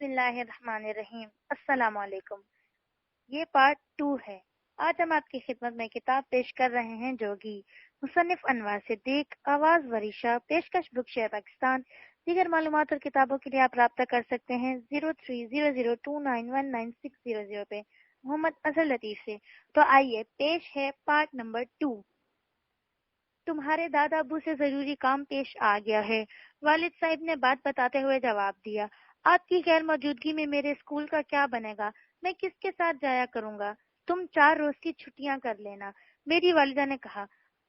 بسم اللہ الرحمن الرحیم۔ السلام علیکم۔ یہ پارٹ 2 ہے۔ آج ہم آپ کی خدمت میں کتاب پیش کر رہے ہیں جوگی، مصنف انوار صدیق، آواز وریشہ، پیشکش بک شیئر پاکستان۔ دیگر معلومات اور کتابوں کے لیے آپ رابطہ کر سکتے ہیں 0300291960 پہ محمد اظہر لطیف سے۔ تو آئیے پیش ہے پارٹ نمبر 2۔ تمہارے دادا ابو سے ضروری کام پیش آ گیا ہے، والد صاحب نے بات بتاتے ہوئے جواب دیا۔ آپ کی غیر موجودگی میں میرے اسکول کا کیا بنے گا؟ میں کس کے ساتھ جایا کروں گا؟ تم 4 روز کی چھٹیاں کر لینا، میری والدہ نے کہا۔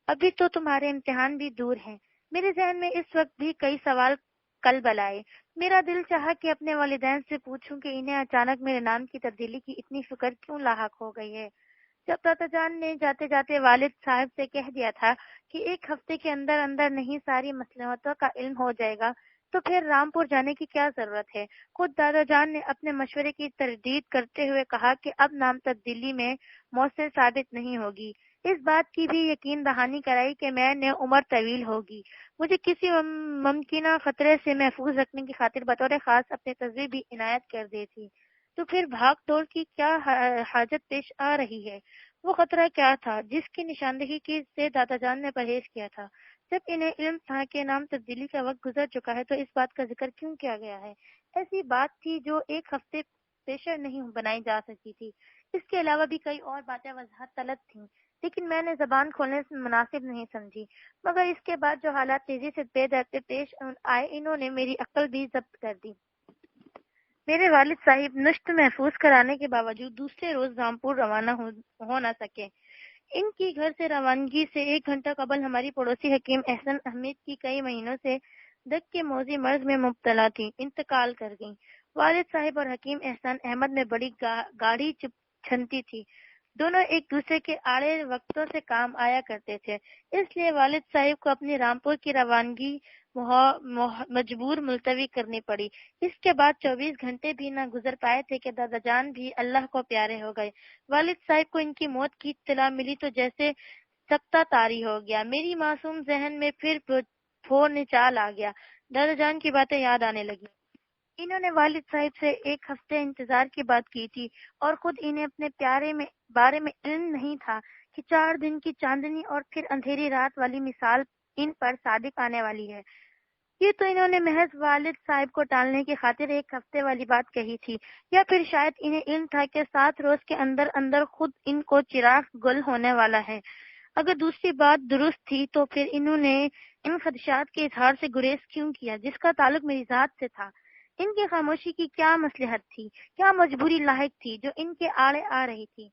ابھی تو تمہارے امتحان بھی دور ہیں۔ میرے ذہن میں اس وقت بھی کئی سوال قلب آئے۔ میرا دل چاہا کہ اپنے والدین سے پوچھوں کہ انہیں اچانک میرے نام کی تبدیلی کی اتنی فکر کیوں لاحق ہو گئی ہے۔ جب دادا جان نے جاتے جاتے والد صاحب سے کہہ دیا تھا کہ 1 ہفتے کے اندر اندر نہیں ساری مصلحتوں کا علم ہو جائے گا، تو پھر رامپور جانے کی کیا ضرورت ہے؟ خود دادا جان نے اپنے مشورے کی تردید کرتے ہوئے کہا کہ اب نام تبدیلی میں مؤثر ثابت نہیں ہوگی۔ اس بات کی بھی یقین دہانی کرائی کہ میں نے عمر طویل ہوگی۔ مجھے کسی ممکنہ خطرے سے محفوظ رکھنے کی خاطر بطور خاص اپنے تصویر بھی عنایت کر دی تھی۔ تو پھر بھاگ دوڑ کی کیا حاجت پیش آ رہی ہے؟ وہ خطرہ کیا تھا جس کی نشاندہی کی سے دادا جان نے پرہیز کیا تھا؟ جب انہیں علم تھا کہ نام تبدیلی کا وقت گزر چکا ہے تو اس بات کا ذکر کیوں کیا گیا ہے؟ ایسی بات تھی جو 1 ہفتے پیشہ نہیں بنائی جا سکتی تھی۔ اس کے علاوہ بھی کئی اور باتیں وضاحت طلب تھیں، لیکن میں نے زبان کھولنے سے مناسب نہیں سمجھی۔ مگر اس کے بعد جو حالات تیزی سے بے دردی پیش آئے، انہوں نے میری عقل بھی ضبط کر دی۔ میرے والد صاحب نشت محفوظ کرانے کے باوجود دوسرے روز رامپور روانہ ہو نہ سکے۔ ان کی گھر سے روانگی سے 1 گھنٹہ قبل ہماری پڑوسی حکیم احسن احمد کی کئی مہینوں سے دق کے موذی مرض میں مبتلا تھی، انتقال کر گئیں۔ والد صاحب اور حکیم احسان احمد میں بڑی گاڑھی چھنتی تھی۔ دونوں ایک دوسرے کے آڑے وقتوں سے کام آیا کرتے تھے، اس لیے والد صاحب کو اپنی رامپور کی روانگی مجبور ملتوی کرنی پڑی۔ اس کے بعد 24 گھنٹے بھی نہ گزر پائے تھے کہ دادا جان بھی اللہ کو پیارے ہو گئے۔ والد صاحب کو ان کی موت کی اطلاع ملی تو جیسے سکتہ طاری ہو گیا۔ میری معصوم ذہن میں پھر پھور نچال آ گیا۔ دادا جان کی باتیں یاد آنے لگی۔ انہوں نے والد صاحب سے 1 ہفتے انتظار کی بات کی تھی، اور خود انہیں اپنے بارے میں علم نہیں تھا کہ 4 دن کی چاندنی اور پھر اندھیری رات والی مثال ان پر صادق آنے والی ہے۔ یہ تو انہوں نے محض والد صاحب کو ٹالنے کی خاطر 1 ہفتے والی بات کہی تھی، یا پھر شاید انہیں علم تھا کہ 7 روز کے اندر اندر خود ان کو چراغ گل ہونے والا ہے۔ اگر دوسری بات درست تھی تو پھر انہوں نے ان خدشات کے اظہار سے گریز کیوں کیا جس کا تعلق میری ذات سے تھا؟ ان کی خاموشی کی کیا مصلحت تھی، کیا مجبوری لاحق تھی جو ان کے آڑے آ رہی تھی؟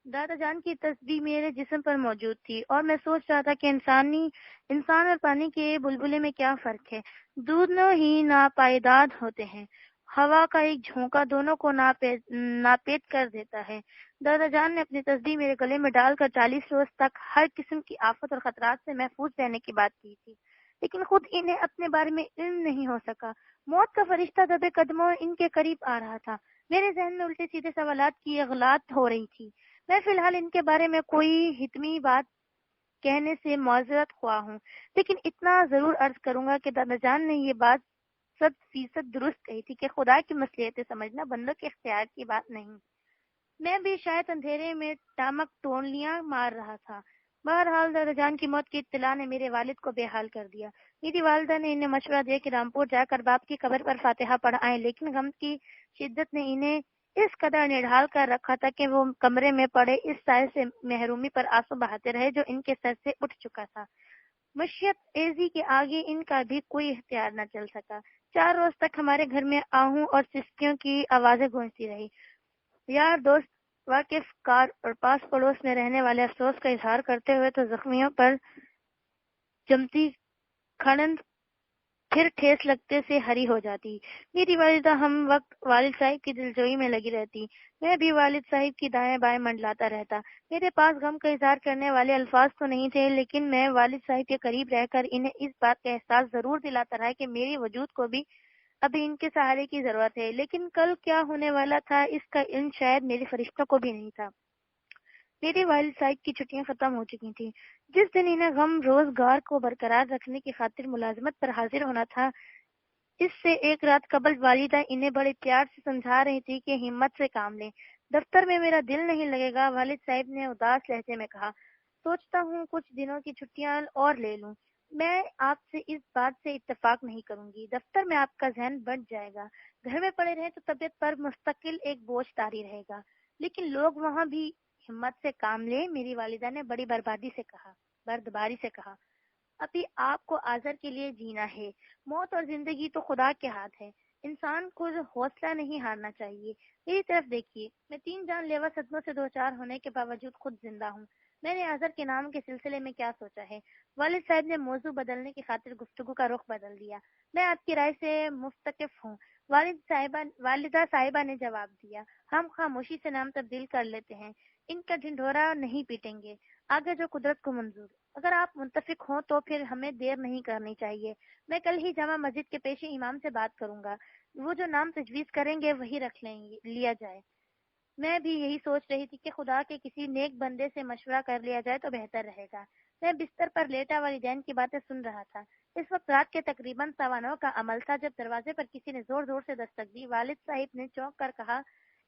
دادا جان کی تسبیح میرے جسم پر موجود تھی، اور میں سوچ رہا تھا کہ انسان اور پانی کے بلبلے میں کیا فرق ہے؟ دونوں ہی ناپائیدار ہوتے ہیں، ہوا کا ایک جھونکا دونوں کو ناپید کر دیتا ہے۔ دادا جان نے اپنی تسبیح میرے گلے میں ڈال کر 40 روز تک ہر قسم کی آفت اور خطرات سے محفوظ رہنے کی بات کی تھی، لیکن خود انہیں اپنے بارے میں علم نہیں ہو سکا۔ موت کا فرشتہ دبے قدموں ان کے قریب آ رہا تھا۔ میرے ذہن میں الٹے سیدھے سوالات کی اغلاط ہو رہی تھی۔ میں فی الحال ان کے بارے میں کوئی حتمی بات کہنے سے معذرت خواہ ہوں، لیکن اتنا ضرور عرض کروں گا کہ دادا جان نے یہ بات 100% درست کہی تھی کہ خدا کی مصلحتیں سمجھنا بندوں کے اختیار کی بات نہیں۔ میں بھی شاید اندھیرے میں ٹامک ٹونلیاں مار رہا تھا۔ بہرحال دادا جان کی موت کی اطلاع نے میرے والد کو بے حال کر دیا۔ میری والدہ نے انہیں مشورہ دیا کہ رامپور جا کر باپ کی قبر پر فاتحہ پڑھ آئیں، لیکن غم کی شدت نے انہیں اس قدر نڈھال کر رکھا تھا کہ وہ کمرے میں پڑے اس سائے سے محرومی پر آنسو بہاتے رہے جو ان کے سر سے اٹھ چکا تھا۔ مشیت ایزی کے آگے ان کا بھی کوئی اختیار نہ چل سکا۔ 4 روز تک ہمارے گھر میں آہوں اور سسکیوں کی آوازیں گونجتی رہی۔ یار دوست، واقف کار اور پاس پڑوس میں رہنے والے افسوس کا اظہار کرتے ہوئے تو زخمیوں پر جمتی کھڑن پھر ٹھیس لگتے سے ہری ہو جاتی۔ میری والدہ ہم وقت والد صاحب کی دلجوئی میں لگی رہتی، میں بھی والد صاحب کی دائیں بائیں منڈلاتا رہتا۔ میرے پاس غم کا اظہار کرنے والے الفاظ تو نہیں تھے، لیکن میں والد صاحب کے قریب رہ کر انہیں اس بات کا احساس ضرور دلاتا رہا کہ میرے وجود کو بھی ابھی ان کے سہارے کی ضرورت ہے، لیکن کل کیا ہونے والا تھا اس کا علم شاید میرے فرشتوں کو بھی نہیں تھا۔ میرے والد صاحب کی چھٹیاں ختم ہو چکی تھیں۔ جس دن انہیں غم روزگار کو برقرار رکھنے کی خاطر ملازمت پر حاضر ہونا تھا، اس سے ایک رات قبل والدہ انہیں بڑے پیار سے سمجھا رہی تھی کہ ہمت سے کام لیں۔ دفتر میں میرا دل نہیں لگے گا، والد صاحب نے اداس لہجے میں کہا۔ سوچتا ہوں کچھ دنوں کی چھٹیاں اور لے لوں۔ میں آپ سے اس بات سے اتفاق نہیں کروں گی۔ دفتر میں آپ کا ذہن بٹ جائے گا، گھر میں پڑے رہیں تو طبیعت پر مستقل ایک بوجھ طاری رہے گا۔ لیکن لوگ وہاں بھی ہمت سے کام لیں، میری والدہ نے بڑی بردباری سے کہا۔ ابھی آپ کو آزر کے لیے جینا ہے، موت اور زندگی تو خدا کے ہاتھ ہے۔ انسان کو حوصلہ نہیں ہارنا چاہیے۔ میری طرف دیکھیے، میں 3 جان لیوا صدموں سے دوچار ہونے کے باوجود خود زندہ ہوں۔ میں نے آزر کے نام کے سلسلے میں کیا سوچا ہے؟ والد صاحب نے موضوع بدلنے کی خاطر گفتگو کا رخ بدل دیا۔ میں آپ کی رائے سے مفتقف ہوں، والدہ صاحبہ نے جواب دیا۔ ہم خاموشی سے نام تبدیل کر لیتے ہیں، ان کا ڈھنڈورا نہیں پیٹیں گے، آگے جو قدرت کو منظور۔ اگر آپ متفق ہوں تو پھر ہمیں دیر نہیں کرنی چاہیے۔ میں کل ہی جامع مسجد کے پیش امام سے بات کروں گا، وہ جو نام تجویز کریں گے وہی رکھ لیا جائے۔ میں بھی یہی سوچ رہی تھی کہ خدا کے کسی نیک بندے سے مشورہ کر لیا جائے تو بہتر رہے گا۔ میں بستر پر لیٹا والدین کی باتیں سن رہا تھا۔ اس وقت رات کے تقریباً 9:15 کا عمل تھا جب دروازے پر کسی نے زور زور سے دستک دی۔ والد صاحب نے چونک کر کہا،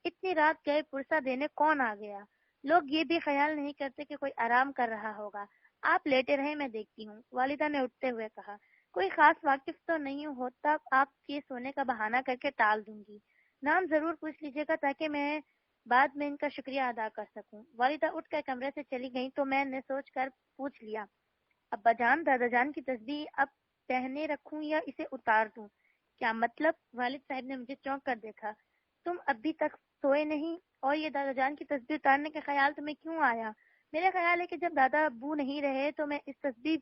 اتنی رات گئے پرسہ دینے کون آ گیا؟ لوگ یہ بھی خیال نہیں کرتے کہ کوئی آرام کر رہا ہوگا۔ آپ لیٹے رہیں، میں دیکھتی ہوں، والدہ نے اٹھتے ہوئے کہا۔ کوئی خاص واقف تو نہیں ہوتا، آپ کے سونے کا بہانہ کر کے ٹال دوں گی۔ نام ضرور پوچھ لیجیے گا تاکہ میں بعد میں ان کا شکریہ ادا کر سکوں۔ والدہ اٹھ کر کمرے سے چلی گئی تو میں نے سوچ کر پوچھ لیا، ابا جان، دادا جان کی تسبیح اب پہنے رکھوں یا اسے اتار دوں؟ کیا مطلب؟ والد صاحب نے مجھے چونک کر دیکھا۔ تم ابھی تک سوئے نہیں اور یہ دادا جان کی تسبیح اتارنے کا خیال تمہیں کیوں آیا؟ میرا خیال ہے کہ جب دادا ابو نہیں رہے تو میں اس تسبیح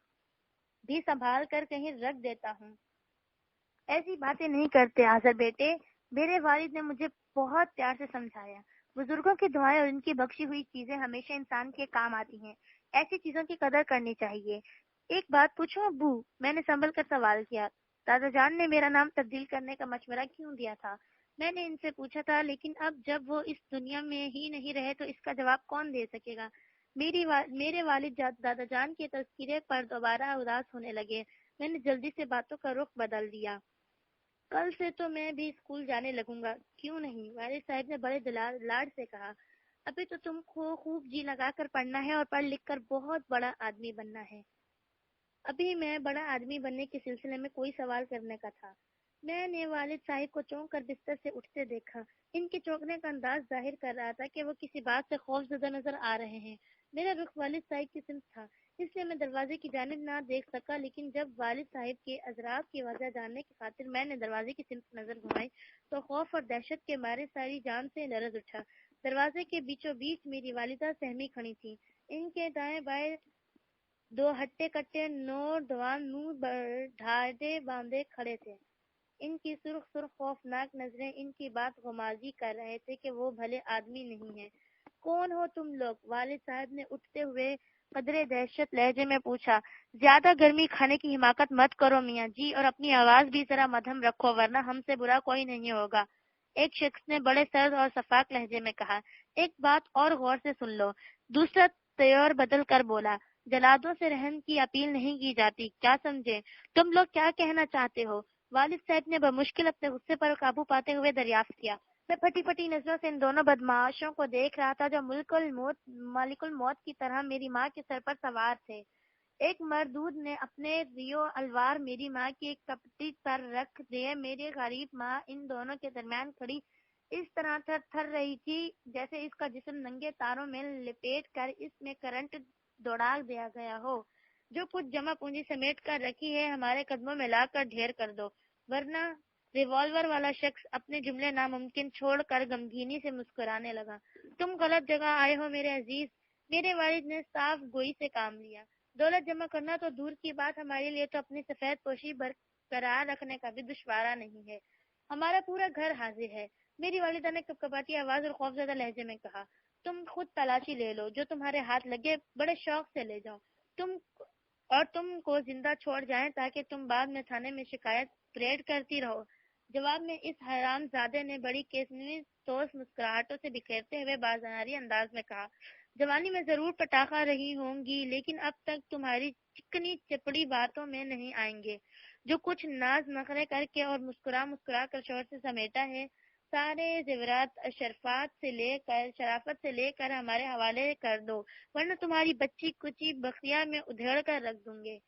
بھی سنبھال کر کہیں رکھ دیتا ہوں۔ ایسی باتیں نہیں کرتے آزر بیٹے، میرے والد نے مجھے بہت پیار سے سمجھایا۔ بزرگوں کی دعائیں اور ان کی بخشی ہوئی چیزیں ہمیشہ انسان کے کام آتی ہیں، ایسی چیزوں کی قدر کرنی چاہیے۔ ایک بات پوچھوں ابو؟ میں نے سنبھل کر سوال کیا۔ دادا جان نے میرا نام تبدیل کرنے کا مشورہ کیوں دیا تھا؟ میں نے ان سے پوچھا تھا، لیکن اب جب وہ اس دنیا میں ہی نہیں رہے تو اس کا جواب کون دے سکے گا؟ میرے والد دادا جان کے تذکرے پر دوبارہ اداس ہونے لگے۔ میں نے جلدی سے باتوں کا رخ بدل دیا۔ کل سے تو میں بھی اسکول جانے لگوں گا۔ کیوں نہیں؟ والد صاحب نے بڑے لاڈ سے کہا۔ ابھی تو تم کو خوب جی لگا کر پڑھنا ہے اور پڑھ لکھ کر بہت بڑا آدمی بننا ہے۔ ابھی میں بڑا آدمی بننے کے سلسلے میں کوئی سوال کرنے کا تھا۔ میں نے والد صاحب کو چونک کر بستر سے اٹھتے دیکھا۔ ان کے چونکنے کا انداز ظاہر کر رہا تھا کہ وہ کسی بات سے خوف زدہ نظر آ رہے ہیں۔ میرا رخ والد صاحب کی سمت تھا، اس لیے میں دروازے کی جانب نہ دیکھ سکا، لیکن جب والد صاحب کے اضراب کی وجہ جاننے کی خاطر میں نے دروازے کی سمت نظر گھمائی تو خوف اور دہشت کے مارے ساری جان سے لرز اٹھا۔ دروازے کے بیچوں بیچ میری والدہ سہمی کھڑی تھی۔ ان کے دائیں بائیں 2 ہٹے کٹے نوجوان منہ ڈھاڑے باندھے کھڑے تھے۔ ان کی سرخ سرخ خوفناک نظریں ان کی بات غمازی کر رہے تھے کہ وہ بھلے آدمی نہیں ہیں۔ کون ہو تم لوگ؟ والد صاحب نے اٹھتے ہوئے قدرے دہشت لہجے میں پوچھا۔ زیادہ گرمی کھانے کی حماقت مت کرو میاں جی، اور اپنی آواز بھی ذرا مدھم رکھو ورنہ ہم سے برا کوئی نہیں ہوگا، ایک شخص نے بڑے سرد اور شفاف لہجے میں کہا۔ ایک بات اور غور سے سن لو، دوسرا طیور بدل کر بولا۔ جلادوں سے رحم کی اپیل نہیں کی جاتی، کیا سمجھے؟ تم لوگ کیا کہنا چاہتے ہو؟ والد صاحب نے بمشکل اپنے غصے پر قابو پاتے ہوئے دریافت کیا۔ میں پھٹی پھٹی نظروں سے ان دونوں بدمعاشوں کو دیکھ رہا تھا جو مالک الموت کی طرح میری ماں کے سر پر سوار تھے۔ ایک مردود نے اپنے ریو الوار میری ماں کی ایک کپٹی پر رکھ دیے۔ میری غریب ماں ان دونوں کے درمیان کھڑی اس طرح تھر تھر رہی تھی جیسے اس کا جسم ننگے تاروں میں لپیٹ کر اس میں کرنٹ دوڑا دیا گیا ہو۔ جو کچھ جمع پونجی سمیٹ کر رکھی ہے ہمارے قدموں میں لا کر ڈھیر کر دو، ورنہ ریوالور والا شخص اپنے جملے ناممکن چھوڑ کر غمگینی سے مسکرانے لگا۔ تم غلط جگہ آئے ہو میرے عزیز، میرے والد نے صاف گوئی سے کام لیا۔ دولت جمع کرنا تو دور کی بات، ہمارے لیے تو اپنی سفید پوشی برقرار رکھنے کا بھی دشوارہ نہیں ہے۔ ہمارا پورا گھر حاضر ہے، میری والدہ نے کپکپاتی آواز اور خوفزدہ لہجے میں کہا۔ تم خود تلاشی لے لو، جو تمہارے ہاتھ لگے بڑے شوق سے لے جاؤ، تم کو زندہ چھوڑ جائیں تاکہ تم بعد میں تھانے میں شکایت پریڈ کرتی رہو۔ جواب میں اس حرام زادے نے بڑی کیسنوی توس مسکراہٹوں سے بکھیرتے ہوئے بازاری انداز میں کہا۔ جوانی میں ضرور پٹاخہ رہی ہوں گی، لیکن اب تک تمہاری چکنی چپڑی باتوں میں نہیں آئیں گے۔ جو کچھ ناز نخرے کر کے اور مسکرا کر شوہر سے سمیٹا ہے، سارے زیورات شرافت سے لے کر ہمارے حوالے کر دو، ورنہ تمہاری بچی کچی بخیا میں ادھیڑ کر رکھ دوں گے۔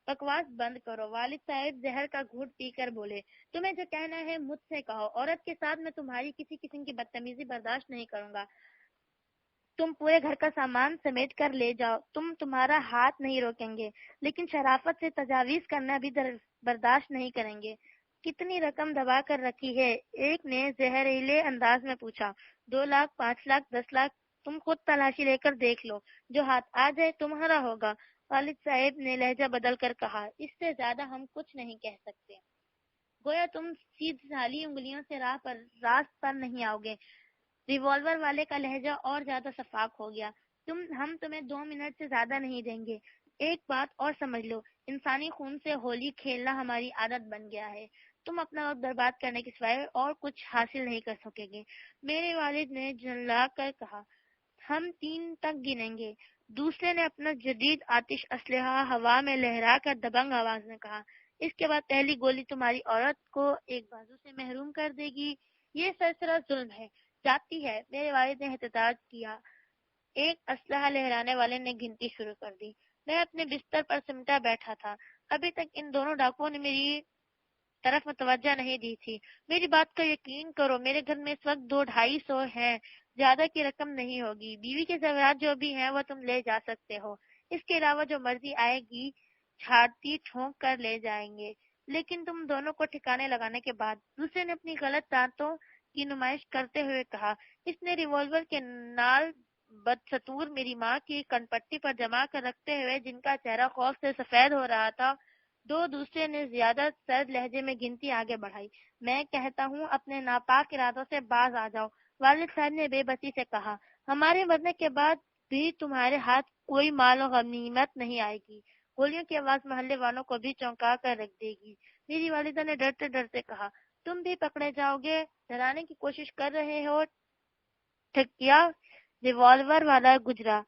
بکواس بند کرو، والد صاحب زہر کا گھونٹ پی کر بولے۔ تمہیں جو کہنا ہے مجھ سے کہو، عورت کے ساتھ میں تمہاری کسی قسم کی بدتمیزی برداشت نہیں کروں گا۔ تم پورے گھر کا سامان سمیٹ کر لے جاؤ، تمہارا ہاتھ نہیں روکیں گے، لیکن شرافت سے تجاویز کرنا بھی برداشت نہیں کریں گے۔ کتنی رقم دبا کر رکھی ہے؟ ایک نے زہریلے انداز میں پوچھا۔ 2 لاکھ، 5 لاکھ، 10 لاکھ، تم خود تلاشی لے کر دیکھ لو، جو ہاتھ آ جائے تمہارا ہوگا۔ والد صاحب نے لہجہ بدل کر کہا، اس سے زیادہ ہم کچھ نہیں کہہ سکتے۔ گویا تم سیدھی سالی انگلیوں سے راست پر نہیں آؤ گے۔ ریوالور والے کا لہجہ اور زیادہ شفاف ہو گیا۔ ہم تمہیں 2 منٹ سے زیادہ نہیں دیں گے۔ ایک بات اور سمجھ لو، انسانی خون سے ہولی کھیلنا ہماری عادت بن گیا ہے۔ تم اپنا وقت برباد کرنے کے سوائے اور کچھ حاصل نہیں کر سکے گے۔ میرے والد نے جھنجھلا کر کہا، ہم 3 تک گنیں گے۔ دوسرے نے اپنا جدید آتش اسلحہ ہوا میں لہرا کر دبنگ آواز میں کہا، اس کے بعد پہلی گولی تمہاری عورت کو ایک بازو سے محروم کر دے گی۔ یہ سرسرا ظلم ہے، جاتی ہے۔ میرے والد نے احتجاج کیا۔ ایک اسلحہ لہرانے والے نے گنتی شروع کر دی۔ میں اپنے بستر پر سمٹا بیٹھا تھا۔ ابھی تک ان دونوں ڈاکوؤں نے میری طرف متوجہ نہیں دی تھی۔ میری بات کا یقین کرو، میرے گھر میں اس وقت 200-250 ہیں، زیادہ کی رقم نہیں ہوگی۔ بیوی کے زیورات جو بھی ہیں وہ تم لے جا سکتے ہو، اس کے علاوہ جو مرضی آئے گی چھاتی ٹھونک کر لے جائیں گے، لیکن تم دونوں کو ٹھکانے لگانے کے بعد۔ دوسرے نے اپنی غلط دانتوں کی نمائش کرتے ہوئے کہا۔ اس نے ریوالور کے نال بدستور میری ماں کی کنپٹی پر جما کر رکھتے ہوئے، جن کا چہرہ خوف سے سفید ہو رہا تھا، دوسرے نے زیادہ سرد لہجے میں گنتی آگے بڑھائی۔ میں کہتا ہوں اپنے ناپاک ارادوں سے باز آ جاؤ، والد صاحب نے بے بسی سے کہا۔ ہمارے مرنے کے بعد بھی تمہارے ہاتھ کوئی مال و غنیمت نہیں آئے گی۔ گولیوں کی آواز محلے والوں کو بھی چونکا کر رکھ دے گی۔ میری والدہ نے ڈرتے ڈرتے کہا، تم بھی پکڑے جاؤ گے؟ ڈرانے کی کوشش کر رہے ہو؟ ٹھکیا ریوالور والا گجرا۔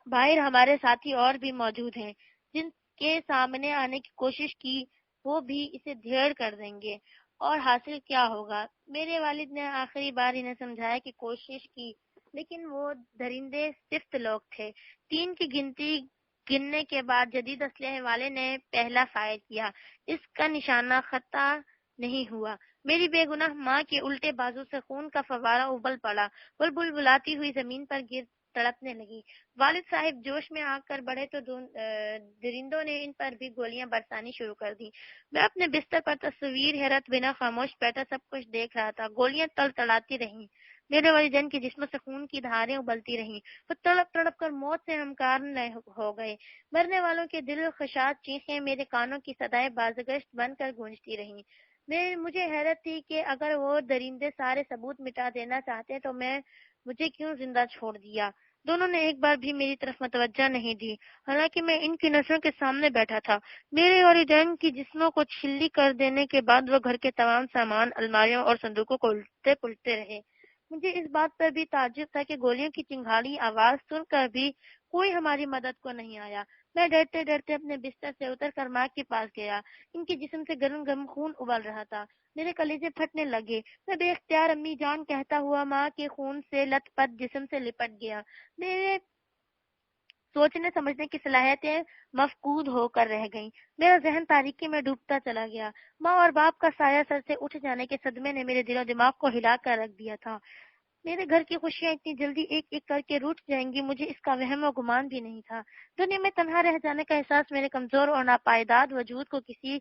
باہر ہمارے ساتھی اور بھی موجود ہیں، جن کے سامنے آنے کی کوشش کی وہ بھی اسے دھیڑ کر دیں گے، اور حاصل کیا ہوگا؟ میرے والد نے آخری بار انہیں سمجھایا کی کوشش کی، لیکن وہ درندے صفت لوگ تھے۔ 3 کی گنتی گننے کے بعد جدید اسلحے والے نے پہلا فائر کیا۔ اس کا نشانہ خطا نہیں ہوا۔ میری بے گناہ ماں کے الٹے بازو سے خون کا فوارہ ابل پڑا، بلبل بلاتی ہوئی زمین پر گر تڑپنے لگی۔ والد صاحب جوش میں آ کر بڑھے تو درندوں نے ان پر بھی گولیاں برسانی شروع کر دی۔ میں اپنے بستر پر تصویر حیرت بنا خاموش بیٹھا سب کچھ دیکھ رہا تھا۔ گولیاں تڑاتی رہیں، میرے والدین کے جسم سے خون کی دھاریں ابلتی رہیں، وہ تڑپ تڑپ کر موت سے ہمکار ہو گئے۔ مرنے والوں کے دل خشاک چیخیں میرے کانوں کی صدائے بازگشت بن کر گونجتی رہیں۔ مجھے حیرت تھی کہ اگر وہ درندے سارے ثبوت مٹا دینا چاہتے تو مجھے کیوں زندہ چھوڑ دیا؟ دونوں نے ایک بار بھی میری طرف متوجہ نہیں دی، حالانکہ میں ان کی نظروں کے سامنے بیٹھا تھا۔ میرے والدین کی جسموں کو چھلی کر دینے کے بعد وہ گھر کے تمام سامان، الماریوں اور صندوقوں کو الٹتے پلٹتے رہے۔ مجھے اس بات پر بھی تعجب تھا کہ گولیوں کی چنگھاڑی آواز سن کر بھی کوئی ہماری مدد کو نہیں آیا۔ میں ڈرتے ڈرتے اپنے بستر سے اتر کر ماں کے پاس گیا۔ ان کے جسم سے گرم گرم خون ابل رہا تھا، میرے کلیجے پھٹنے لگے۔ میں بے اختیار امی جان کہتا ہوا ماں کے خون سے لت پت جسم سے لپٹ گیا۔ میرے سوچنے سمجھنے کی صلاحیتیں مفقود ہو کر رہ گئیں۔ میرا ذہن تاریکی میں ڈوبتا چلا گیا۔ ماں اور باپ کا سایہ سر سے اٹھ جانے کے صدمے نے میرے دل و دماغ کو ہلا کر رکھ دیا تھا۔ میرے گھر کی خوشیاں اتنی جلدی ایک ایک کر کے روٹ جائیں گی، مجھے اس کا وہم و گمان بھی نہیں تھا۔ دنیا میں تنہا رہ جانے کا احساس میرے کمزور اور ناپائیدار وجود کو کسی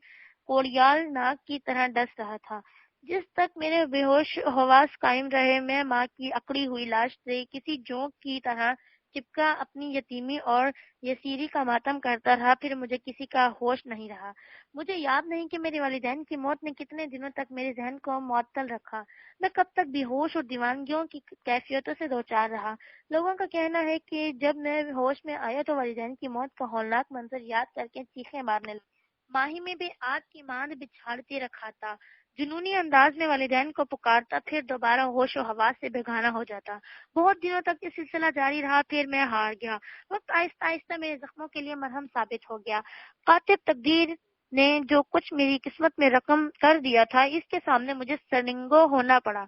کوڑیال ناک کی طرح ڈس رہا تھا۔ جس تک میرے بے ہوش حواس قائم رہے، میں ماں کی اکڑی ہوئی لاش سے کسی جونک کی طرح چپکا اپنی یتیمی اور یسیری کا ماتم کرتا رہا۔ پھر مجھے کسی کا ہوش نہیں رہا۔ مجھے یاد نہیں کہ میرے والدین کی موت نے کتنے دنوں تک میرے ذہن کو معطل رکھا۔ میں کب تک بے ہوش اور دیوانگیوں کی کیفیتوں سے دوچار رہا۔ لوگوں کا کہنا ہے کہ جب میں ہوش میں آیا تو والدین کی موت کا ہولناک منظر یاد کر کے چیخیں مارنے لگا۔ ماہی میں بھی آگ کی ماند بچھاڑتی رکھا تھا، جنونی انداز میں والدین کو پکارتا، پھر دوبارہ ہوش و حواس سے بےگانہ ہو جاتا۔ بہت دنوں تک یہ سلسلہ جاری رہا، پھر میں ہار گیا۔ وقت آہستہ آہستہ میرے زخموں کے لیے مرہم ثابت ہو گیا۔ کاتب تقدیر نے جو کچھ میری قسمت میں رقم کر دیا تھا، اس کے سامنے مجھے سرنگو ہونا پڑا۔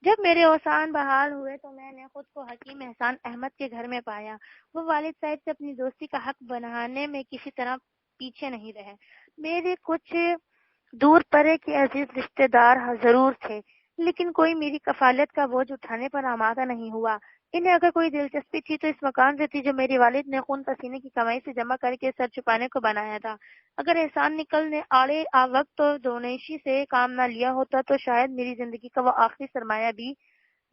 جب میرے اوسان بحال ہوئے تو میں نے خود کو حکیم احسان احمد کے گھر میں پایا۔ وہ والد صاحب سے اپنی دوستی کا حق بنانے میں کسی طرح پیچھے نہیں رہے۔ میرے کچھ دور پرے کے عزیز رشتہ دار ضرور تھے، لیکن کوئی میری کفالت کا بوجھ اٹھانے پر آمادہ نہیں ہوا۔ انہیں اگر کوئی دلچسپی تھی تو اس مکان سے تھی جو میری والد نے خون پسینے کی کمائی سے جمع کر کے سر چھپانے کو بنایا تھا۔ اگر احسان نکل نے آڑے وقت تو دونیشی سے کام نہ لیا ہوتا تو شاید میری زندگی کا وہ آخری سرمایہ بھی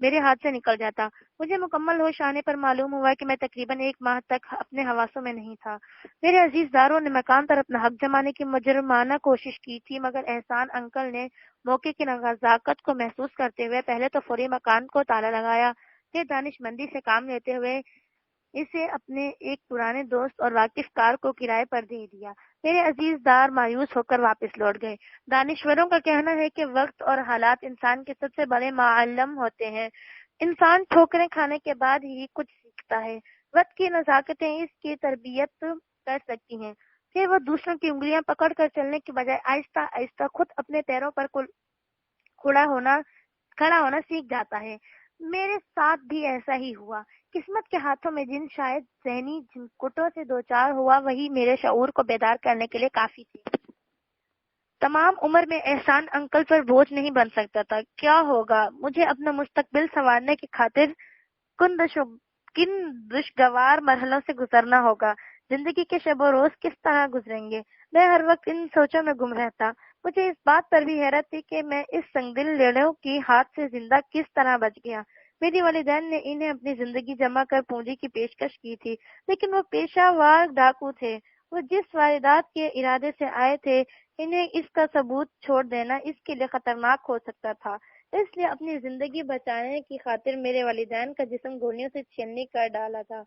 میرے ہاتھ سے نکل جاتا۔ مجھے مکمل ہوش آنے پر معلوم ہوا کہ میں تقریباً 1 ماہ تک اپنے حواسوں میں نہیں تھا۔ میرے عزیز داروں نے مکان پر اپنا حق جمانے کی مجرمانہ کوشش کی تھی، مگر احسان انکل نے موقع کی نزاکت کو محسوس کرتے ہوئے پہلے تو فوری مکان کو تالا لگایا، پھر دانش مندی سے کام لیتے ہوئے اسے اپنے ایک پرانے دوست اور واقف کار کو کرائے پر دے دیا۔ میرے عزیز دار مایوس ہو کر واپس لوٹ گئے۔ دانشوروں کا کہنا ہے کہ وقت اور حالات انسان کے سب سے بڑے معلم ہوتے ہیں۔ انسان ٹھوکریں کھانے کے بعد ہی کچھ سیکھتا ہے۔ وقت کی نزاکتیں اس کی تربیت کر سکتی ہیں، پھر وہ دوسروں کی انگلیاں پکڑ کر چلنے کی بجائے آہستہ آہستہ خود اپنے پیروں پر کھڑا ہونا سیکھ جاتا ہے۔ میرے ساتھ بھی ایسا ہی ہوا۔ قسمت کے ہاتھوں میں جن شاید ذہنی جھنکٹوں سے دوچار ہوا وہی میرے شعور کو بیدار کرنے کے لیے کافی تھی۔ تمام عمر میں احسان انکل پر بوجھ نہیں بن سکتا تھا۔ کیا ہوگا؟ مجھے اپنا مستقبل سنوارنے کی خاطر کن دشگوار مرحلوں سے گزرنا ہوگا۔ زندگی کے شب و روز کس طرح گزریں گے؟ میں ہر وقت ان سوچوں میں گم رہتا۔ مجھے اس بات پر بھی حیرت تھی کہ میں اس سنگ دل لیڑوں کی ہاتھ سے زندہ کس طرح بچ گیا۔ میری والدین نے انہیں اپنی زندگی جمع کر پونجی کی پیشکش کی تھی، لیکن وہ پیشہ ور ڈاکو تھے۔ وہ جس واردات کے ارادے سے آئے تھے، انہیں اس کا ثبوت چھوڑ دینا اس کے لیے خطرناک ہو سکتا تھا۔ اس لیے اپنی زندگی بچانے کی خاطر میرے والدین کا جسم گولیوں سے چھلنی کر ڈالا تھا۔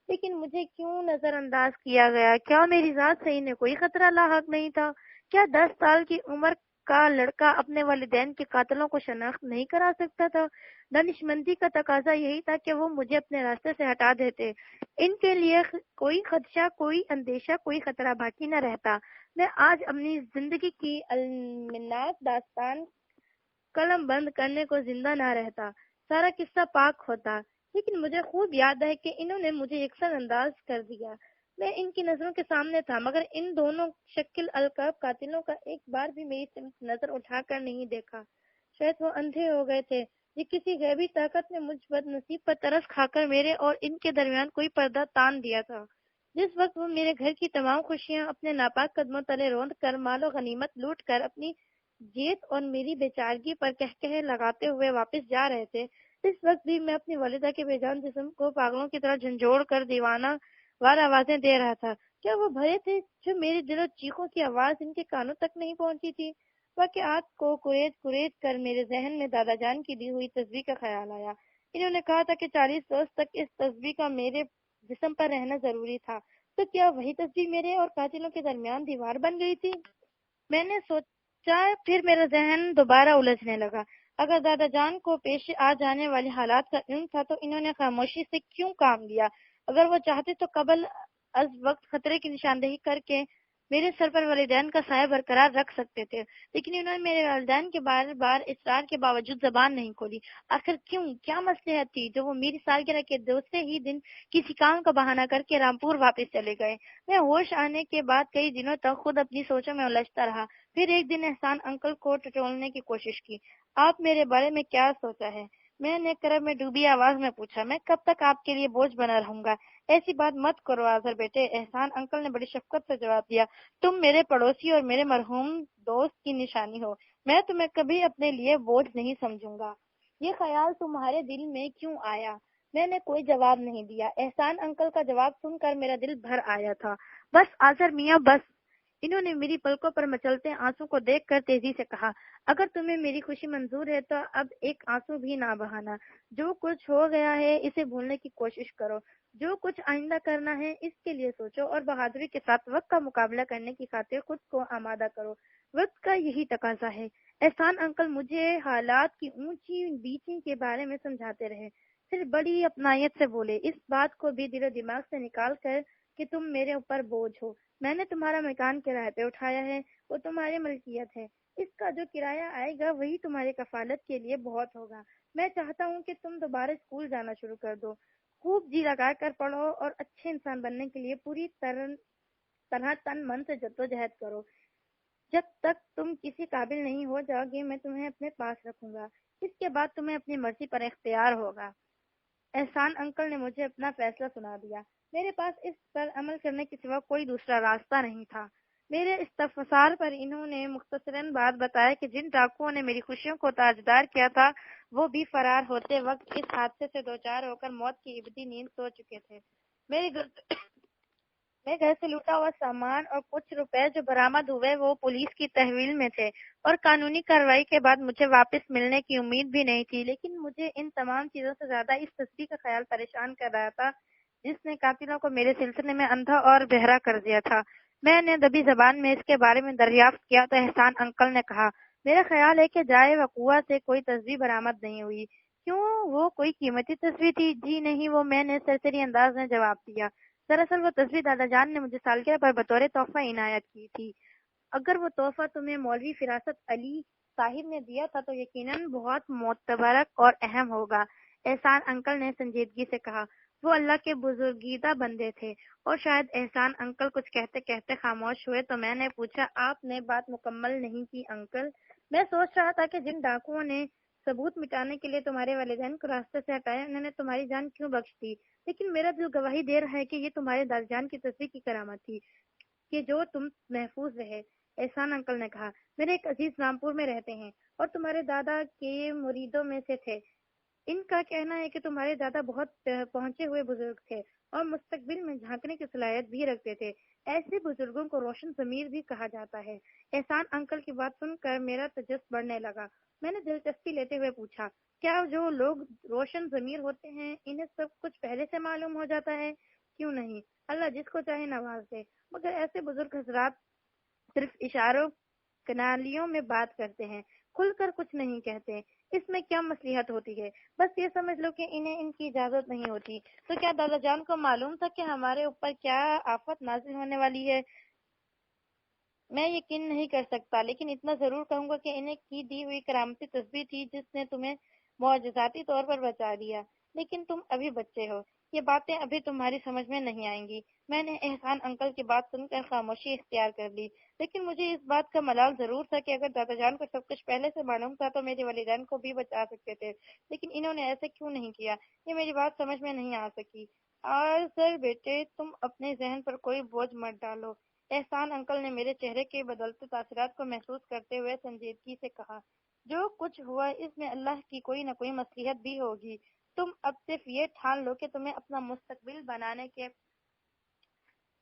لیکن مجھے کیوں نظر انداز کیا گیا؟ کیا میری ذات سے انہیں کوئی خطرہ لاحق نہیں تھا؟ کیا 10 سال کی عمر کا لڑکا اپنے والدین کے قاتلوں کو شناخت نہیں کرا سکتا تھا؟ دانشمندی کا تقاضا یہی تھا کہ وہ مجھے اپنے راستے سے ہٹا دیتے۔ ان کے لیے کوئی خدشہ، کوئی اندیشہ، کوئی خطرہ باقی نہ رہتا۔ میں آج اپنی زندگی کی المناک داستان قلم بند کرنے کو زندہ نہ رہتا، سارا قصہ پاک ہوتا، لیکن مجھے خوب یاد ہے کہ انہوں نے مجھے یکسر انداز کر دیا۔ میں ان کی نظروں کے سامنے تھا، مگر ان دونوں شکل القاب قاتلوں کا ایک بار بھی میری طرف نظر اٹھا کر نہیں دیکھا۔ شاید وہ اندھے ہو گئے تھے، یا کسی غیبی طاقت نے مجھ بد نصیب پر ترس کھا کر میرے اور ان کے درمیان کوئی پردہ تان دیا تھا۔ جس وقت وہ میرے گھر کی تمام خوشیاں اپنے ناپاک قدموں تلے روند کر مال و غنیمت لوٹ کر اپنی جیت اور میری بیچارگی پر کہکہے لگاتے ہوئے واپس جا رہے تھے، اس وقت بھی میں اپنی والدہ کے بے جان جسم کو پاگلوں کی طرح جھنجھوڑ کر دیوانہ وار آوازیں دے رہا تھا۔ کیا وہ بھرے تھے جو میرے دل و چیخوں کی آواز ان کے کانوں تک نہیں پہنچی تھی؟ واقعات کو کریج کریج کر میرے ذہن میں دادا جان کی دی ہوئی تصویر کا خیال آیا۔ انہوں نے کہا تھا کہ 40 روز تک اس تصویر کا میرے جسم پر رہنا ضروری تھا، تو کیا وہی تصویر میرے اور قاتلوں کے درمیان دیوار بن گئی تھی؟ میں نے سوچا، پھر میرا ذہن دوبارہ الجھنے لگا۔ اگر دادا جان کو پیش آ جانے والے حالات کا علم تھا تو انہوں نے خاموشی سے کیوں کام لیا؟ اگر وہ چاہتے تو قبل از وقت خطرے کی نشاندہی کر کے میرے سر پر والدین کا سایہ برقرار رکھ سکتے تھے، لیکن انہوں نے میرے والدین کے بار بار اصرار کے باوجود زبان نہیں کھولی۔ آخر کیوں؟ کیا مصلحت تھی جو وہ میری سالگرہ کے دوسرے ہی دن کسی کام کا بہانہ کر کے رامپور واپس چلے گئے؟ میں ہوش آنے کے بعد کئی دنوں تک خود اپنی سوچوں میں الجھتا رہا۔ پھر ایک دن احسان انکل کو ٹٹولنے کی کوشش کی۔ آپ میرے بارے میں کیا سوچا ہے؟ میں نے کرب میں ڈوبی آواز میں پوچھا۔ میں کب تک آپ کے لیے بوجھ بنا رہوں گا؟ ایسی بات مت کرو آذر بیٹے، احسان انکل نے بڑی شفقت سے جواب دیا۔ تم میرے پڑوسی اور میرے مرحوم دوست کی نشانی ہو، میں تمہیں کبھی اپنے لیے بوجھ نہیں سمجھوں گا۔ یہ خیال تمہارے دل میں کیوں آیا؟ میں نے کوئی جواب نہیں دیا۔ احسان انکل کا جواب سن کر میرا دل بھر آیا تھا۔ بس آذر میاں بس، انہوں نے میری پلکوں پر مچلتے آنسو کو دیکھ کر تیزی سے کہا۔ اگر تمہیں میری خوشی منظور ہے تو اب ایک آنسو بھی نہ بہانا۔ جو کچھ ہو گیا ہے اسے بھولنے کی کوشش کرو، جو کچھ آئندہ کرنا ہے اس کے لیے سوچو اور بہادری کے ساتھ وقت کا مقابلہ کرنے کی خاطر خود کو آمادہ کرو۔ وقت کا یہی تقاضا ہے۔ احسان انکل مجھے حالات کی اونچی بیچی کے بارے میں سمجھاتے رہے، پھر بڑی اپنائیت سے بولے، اس بات کو بھی دل و دماغ سے نکال کر کہ تم میرے اوپر بوجھ ہو. میں نے تمہارا مکان کرائے پہ اٹھایا ہے, وہ تمہاری ملکیت ہے. اس کا جو کرایہ آئے گا وہی تمہاری کفالت کے لیے بہت ہوگا. میں چاہتا ہوں کہ تم دوبارہ اسکول جانا شروع کر دو, خوب جی لگا کر پڑھو اور اچھے انسان بننے کے لیے پوری طرح تن من سے جدوجہد کرو. جب تک تم کسی قابل نہیں ہو جاؤ گے میں تمہیں اپنے پاس رکھوں گا. اس کے بعد تمہیں اپنی مرضی پر اختیار ہوگا. احسان انکل نے مجھے اپنا فیصلہ سنا دیا. میرے پاس اس پر عمل کرنے کے سوا کوئی دوسرا راستہ نہیں تھا. میرے استفسار پر انہوں نے مختصراً بات بتایا کہ جن ڈاکوؤں نے میری خوشیوں کو تاجدار کیا تھا وہ بھی فرار ہوتے وقت اس حادثے سے دوچار ہو کر موت کی ابدی نیند سو چکے تھے. میرے گھر سے لوٹا ہوا سامان اور کچھ روپے جو برآمد ہوئے وہ پولیس کی تحویل میں تھے اور قانونی کارروائی کے بعد مجھے واپس ملنے کی امید بھی نہیں تھی. لیکن مجھے ان تمام چیزوں سے زیادہ اس تصویر کا خیال پریشان کر رہا تھا جس نے قاتلوں کو میرے سلسلے میں اندھا اور بہرا کر دیا تھا. میں نے دبی زبان میں اس کے بارے میں دریافت کیا تو احسان انکل نے کہا, میرا خیال ہے کہ جائے وقوع سے کوئی تصویر برآمد نہیں ہوئی. کیوں, وہ کوئی قیمتی تصویر تھی؟ جی نہیں, وہ, میں نے سرسری انداز میں جواب دیا. دراصل وہ تصویر دادا جان نے مجھے سالگرہ پر بطور تحفہ عنایت کی تھی. اگر وہ تحفہ تمہیں مولوی فراست علی صاحب نے دیا تھا تو یقیناً بہت معتبرک اور اہم ہوگا. احسان انکل نے سنجیدگی سے کہا. وہ اللہ کے بزرگیدہ بندے تھے. اور شاید احسان انکل کچھ کہتے کہتے خاموش ہوئے تو میں نے پوچھا, آپ نے بات مکمل نہیں کی انکل؟ میں سوچ رہا تھا کہ جن ڈاکوؤں نے ثبوت مٹانے کے لیے تمہارے والدین کو راستے سے ہٹایا انہوں نے تمہاری جان کیوں بخش دی؟ لیکن میرا دل گواہی دے رہا ہے کہ یہ تمہارے دادا جان کی تصویر کی کرامت تھی کہ جو تم محفوظ رہے. احسان انکل نے کہا, میرے ایک عزیز رامپور میں رہتے ہیں اور تمہارے دادا کے مریدوں میں سے تھے. ان کا کہنا ہے کہ تمہارے دادا بہت پہنچے ہوئے بزرگ تھے اور مستقبل میں جھانکنے کی صلاحیت بھی رکھتے تھے. ایسے بزرگوں کو روشن ضمیر بھی کہا جاتا ہے. احسان انکل کی بات سن کر میرا تجسس بڑھنے لگا. میں نے دلچسپی لیتے ہوئے پوچھا, کیا جو لوگ روشن ضمیر ہوتے ہیں انہیں سب کچھ پہلے سے معلوم ہو جاتا ہے؟ کیوں نہیں, اللہ جس کو چاہے نواز دے. مگر ایسے بزرگ حضرات صرف اشاروں کنالیوں میں بات کرتے ہیں, کھل کر کچھ نہیں کہتے. اس میں کیا مصلحت ہوتی ہے؟ بس یہ سمجھ لو کہ انہیں ان کی اجازت نہیں ہوتی. تو کیا دادا جان کو معلوم تھا کہ ہمارے اوپر کیا آفت نازل ہونے والی ہے؟ میں یقین نہیں کر سکتا, لیکن اتنا ضرور کہوں گا کہ انہیں کی دی ہوئی کرامتی تصویر تھی جس نے تمہیں معجزاتی طور پر بچا دیا. لیکن تم ابھی بچے ہو, یہ باتیں ابھی تمہاری سمجھ میں نہیں آئیں گی. میں نے احسان انکل کی بات سن کر خاموشی اختیار کر لی. لیکن مجھے اس بات کا ملال ضرور تھا کہ اگر دادا جان کو سب کچھ پہلے سے معلوم تھا تو میرے والدین کو بھی بچا سکتے تھے. لیکن انہوں نے ایسے کیوں نہیں کیا؟ یہ میری بات سمجھ میں نہیں آ سکی. اور سر بیٹے, تم اپنے ذہن پر کوئی بوجھ مت ڈالو. احسان انکل نے میرے چہرے کے بدلتے تاثرات کو محسوس کرتے ہوئے سنجیدگی سے کہا, جو کچھ ہوا اس میں اللہ کی کوئی نہ کوئی مصلحت بھی ہوگی. تم اب صرف یہ ٹھان لو کہ تمہیں اپنا مستقبل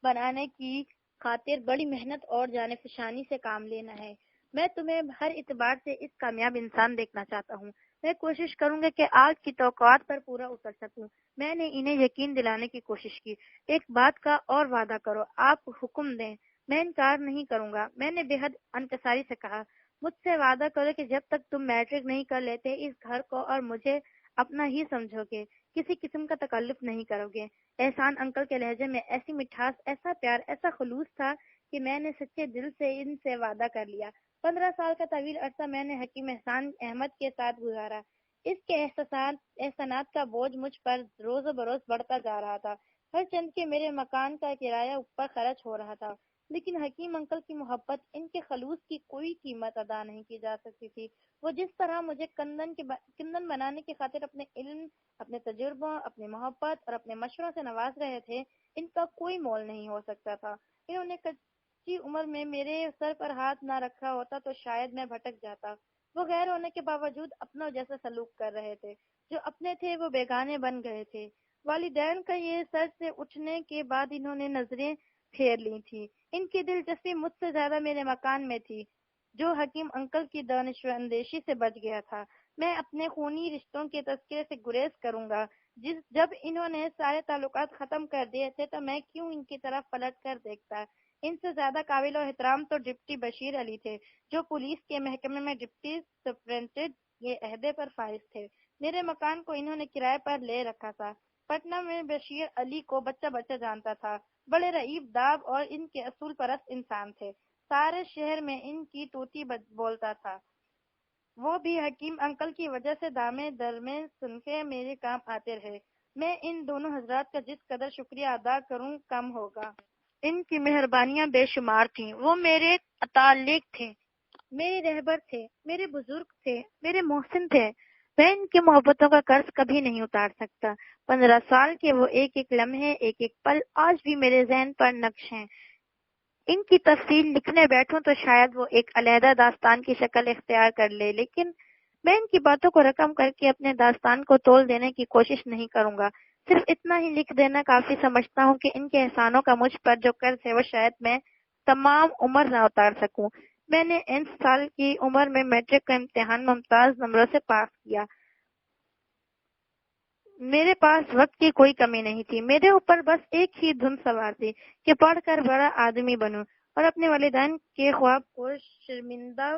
بنانے کی خاطر بڑی محنت اور جانفشانی سے کام لینا ہے. میں تمہیں ہر اعتبار سے اس کامیاب انسان دیکھنا چاہتا ہوں. میں کوشش کروں گا کہ آج کی توقعات پر پورا اتر سکوں. میں نے انہیں یقین دلانے کی کوشش کی. ایک بات کا اور وعدہ کرو, آپ حکم دیں, میں انکار نہیں کروں گا. میں نے بے حد انکساری سے کہا, مجھ سے وعدہ کرو کہ جب تک تم میٹرک نہیں کر لیتے اس گھر کو اور مجھے اپنا ہی سمجھو گے, کسی قسم کا تکلف نہیں کرو گے. احسان انکل کے لہجے میں ایسی مٹھاس, ایسا پیار, ایسا خلوص تھا کہ میں نے سچے دل سے ان سے وعدہ کر لیا. 15 سال کا طویل عرصہ میں نے حکیم احسان احمد کے ساتھ گزارا. اس کے احسانات کا بوجھ مجھ پر روز بروز بڑھتا جا رہا تھا. ہر چند کے میرے مکان کا کرایہ اوپر خرچ ہو رہا تھا. لیکن حکیم انکل کی محبت, ان کے خلوص کی کوئی قیمت ادا نہیں کی جا سکتی تھی. وہ جس طرح مجھے کندن بنانے کی خاطر اپنے علم, اپنے تجربوں, اپنی محبت اور اپنے مشوروں سے نواز رہے تھے, ان کا کوئی مول نہیں ہو سکتا تھا. انہوں نے کچی عمر میں میرے سر پر ہاتھ نہ رکھا ہوتا تو شاید میں بھٹک جاتا. وہ غیر ہونے کے باوجود اپنوں جیسا سلوک کر رہے تھے. جو اپنے تھے وہ بیگانے بن گئے تھے. والدین کا یہ سر سے اٹھنے کے بعد انہوں نے نظریں پھیر لی تھی. ان کی دلچسپی مجھ سے زیادہ میرے مکان میں تھی جو حکیم انکل کی دانش اندیشی سے بچ گیا تھا. میں اپنے خونی رشتوں کے تذکرے سے گریز کروں گا. جب انہوں نے سارے تعلقات ختم کر دیے تھے تو میں کیوں ان کی طرف پلٹ کر دیکھتا. ان سے زیادہ قابل و احترام تو ڈپٹی بشیر علی تھے جو پولیس کے محکمے میں ڈپٹی سپرنٹنڈنٹ کے عہدے پر فائز تھے. میرے مکان کو انہوں نے کرائے پر لے رکھا تھا. پٹنہ میں بشیر علی کو بچہ بچہ جانتا تھا. بڑے رئیف داب اور ان کے اصول پرست انسان تھے. سارے شہر میں ان کی توتی بولتا تھا. وہ بھی حکیم انکل کی وجہ سے دامے درمے صنفے میرے کام آتے رہے. میں ان دونوں حضرات کا جس قدر شکریہ ادا کروں کم ہوگا. ان کی مہربانیاں بے شمار تھیں. وہ میرے اتالق تھے، میرے رہبر تھے، میرے بزرگ تھے، میرے محسن تھے. میں ان کی محبتوں کا قرض کبھی نہیں اتار سکتا. 15 سال کے وہ ایک ایک لمحے، ایک ایک پل آج بھی میرے ذہن پر نقش ہیں. ان کی تفصیل لکھنے بیٹھوں تو شاید وہ ایک علیحدہ داستان کی شکل اختیار کر لے، لیکن میں ان کی باتوں کو رقم کر کے اپنے داستان کو تول دینے کی کوشش نہیں کروں گا. صرف اتنا ہی لکھ دینا کافی سمجھتا ہوں کہ ان کے احسانوں کا مجھ پر جو قرض ہے وہ شاید میں تمام عمر نہ اتار سکوں. میں نے 19 سال کی عمر میں میٹرک کا امتحان ممتاز نمبروں سے پاس کیا. میرے پاس وقت کی کوئی کمی نہیں تھی. میرے اوپر بس ایک ہی دھن سوار تھی کہ پڑھ کر بڑا آدمی بنوں اور اپنے والدین کے خواب کو شرمندہ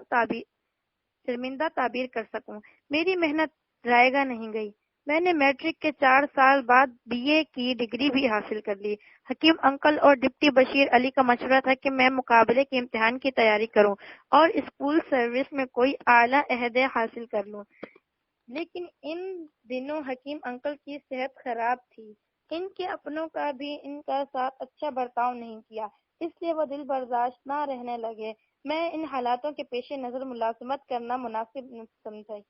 تعبیر کر سکوں. میری محنت رائے گاہ نہیں گئی. میں نے میٹرک کے 4 سال بعد BA کی ڈگری بھی حاصل کر لی. حکیم انکل اور ڈپٹی بشیر علی کا مشورہ تھا کہ میں مقابلے کے امتحان کی تیاری کروں اور اسکول سروس میں کوئی اعلیٰ عہدے حاصل کر لوں. لیکن ان دنوں حکیم انکل کی صحت خراب تھی. ان کے اپنوں کا بھی ان کا ساتھ اچھا برتاؤ نہیں کیا، اس لیے وہ دل برداشت نہ رہنے لگے. میں ان حالاتوں کے پیش نظر ملازمت کرنا مناسب نہ سمجھی.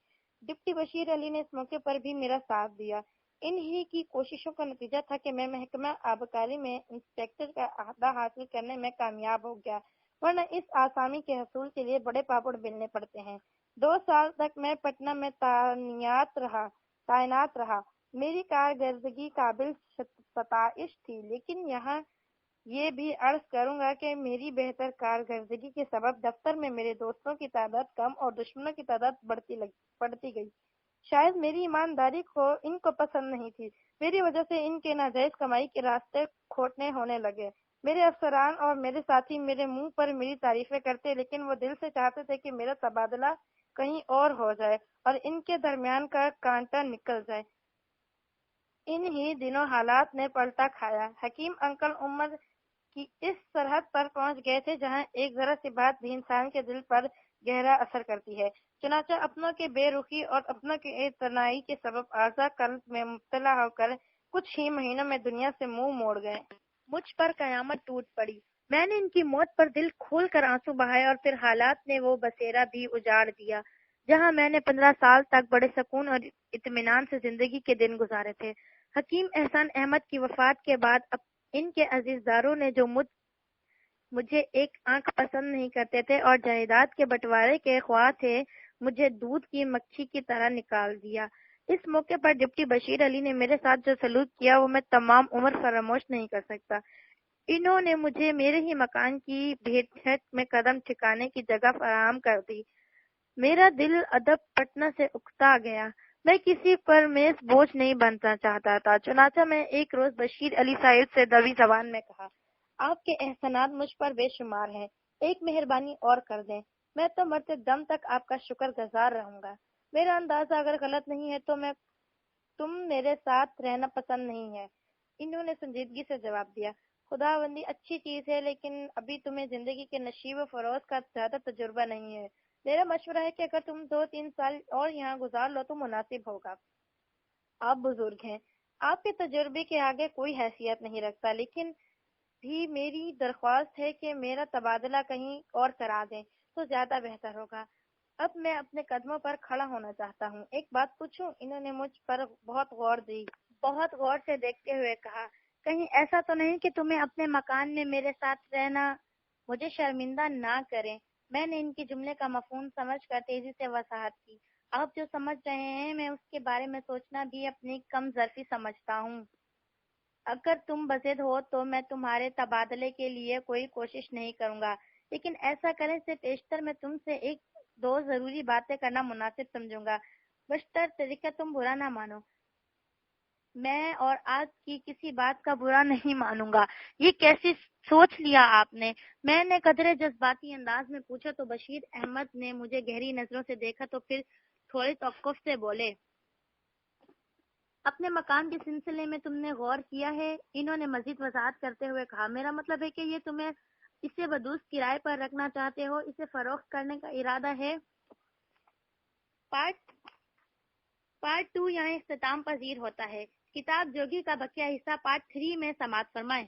ڈپٹی بشیر علی نے اس موقع پر بھی میرا ساتھ دیا. انہی کی کوششوں کا نتیجہ تھا کہ میں محکمہ آبکاری میں انسپیکٹر کا عہدہ حاصل کرنے میں کامیاب ہو گیا، ورنہ اس آسامی کے حصول کے لیے بڑے پاپڑ بیلنے پڑتے ہیں. 2 سال تک میں پٹنہ میں تعینات رہا. میری کارکردگی قابل ستائش تھی، لیکن یہاں یہ بھی عرض کروں گا کہ میری بہتر کارکردگی کے سبب دفتر میں میرے دوستوں کی تعداد کم اور دشمنوں کی تعداد بڑھتی گئی. شاید میری ایمانداری کو ان کو پسند نہیں تھی. میری وجہ سے ان کے ناجائز کمائی کے راستے کھوٹنے ہونے لگے. میرے افسران اور میرے ساتھی میرے منہ پر میری تعریفیں کرتے، لیکن وہ دل سے چاہتے تھے کہ میرا تبادلہ کہیں اور ہو جائے اور ان کے درمیان کا کانٹا نکل جائے. ان ہی دنوں حالات نے پلٹا کھایا. حکیم انکل عمر کی اس سرحد پر پہنچ گئے تھے جہاں ایک ذرا سی بات بھی انسان کے دل پر گہرا اثر کرتی ہے. چنانچہ اپنوں کے بے رخی اور اپنوں کے اعتنائی کے سبب آرزہ قلب میں مبتلا ہو کر کچھ ہی مہینوں میں دنیا سے منہ موڑ گئے. مجھ پر قیامت ٹوٹ پڑی. میں نے ان کی موت پر دل کھول کر آنسو بہائے اور پھر حالات نے وہ بسیرا بھی اجاڑ دیا جہاں میں نے 15 سال تک بڑے سکون اور اطمینان سے زندگی کے دن گزارے تھے. حکیم احسان احمد کی وفات کے بعد ان کے عزیزداروں نے جو مجھے ایک آنکھ پسند نہیں کرتے تھے اور جائیداد کے بٹوارے کے خواہاں تھے، مجھے دودھ کی مکھی کی طرح نکال دیا. اس موقع پر ڈپٹی بشیر علی نے میرے ساتھ جو سلوک کیا وہ میں تمام عمر فراموش نہیں کر سکتا. انہوں نے مجھے میرے ہی مکان کی بھیٹ میں قدم ٹھکانے کی جگہ فراہم کر دی. میرا دل ادب پٹنہ سے اکتا گیا. میں کسی پر میز بوجھ نہیں بننا چاہتا تھا. چنانچہ میں ایک روز بشیر علی صاحب سے دبی زبان میں کہا، آپ کے احسانات مجھ پر بے شمار ہیں، ایک مہربانی اور کر دیں. میں تو مرتے دم تک آپ کا شکر گزار رہوں گا. میرا اندازہ اگر غلط نہیں ہے تو تم میرے ساتھ رہنا پسند نہیں ہے. انہوں نے سنجیدگی سے جواب دیا، خداوندی اچھی چیز ہے، لیکن ابھی تمہیں زندگی کے نشیب و فروز کا زیادہ تجربہ نہیں ہے. میرا مشورہ ہے کہ اگر تم 2-3 سال اور یہاں گزار لو تو مناسب ہوگا. آپ بزرگ ہیں، آپ کے تجربے کے آگے کوئی حیثیت نہیں رکھتا، لیکن بھی میری درخواست ہے کہ میرا تبادلہ کہیں اور کرا دیں تو زیادہ بہتر ہوگا. اب میں اپنے قدموں پر کھڑا ہونا چاہتا ہوں. ایک بات پوچھوں؟ انہوں نے مجھ پر بہت غور سے دیکھتے ہوئے کہا، کہیں ایسا تو نہیں کہ تمہیں اپنے مکان میں میرے ساتھ رہنا مجھے شرمندہ نہ کرے؟ میں نے ان کے جملے کا مفہوم سمجھ کر تیزی سے وضاحت کی. آپ جو سمجھ رہے ہیں میں اس کے بارے میں سوچنا بھی اپنی کم ظرفی سمجھتا ہوں. اگر تم بضد ہو تو میں تمہارے تبادلے کے لیے کوئی کوشش نہیں کروں گا، لیکن ایسا کرنے سے پیشتر میں تم سے 1-2 ضروری باتیں کرنا مناسب سمجھوں گا. بشتر طریقہ تم برا نہ مانو. میں اور آج کی کسی بات کا برا نہیں مانوں گا. یہ کیسی سوچ لیا آپ نے؟ میں نے قدرے جذباتی انداز میں پوچھا تو بشیر احمد نے مجھے گہری نظروں سے دیکھا تو پھر تھوڑی توقف سے بولے، اپنے مکان کے سلسلے میں تم نے غور کیا ہے؟ انہوں نے مزید وضاحت کرتے ہوئے کہا، میرا مطلب ہے کہ یہ تمہیں اسے بدوس کرائے پر رکھنا چاہتے ہو، اسے فروخت کرنے کا ارادہ ہے؟ پارٹ 2 یہاں اختتام پذیر ہوتا ہے۔ کتاب جوگی کا بقیہ حصہ پارٹ 3 میں سماعت فرمائیں۔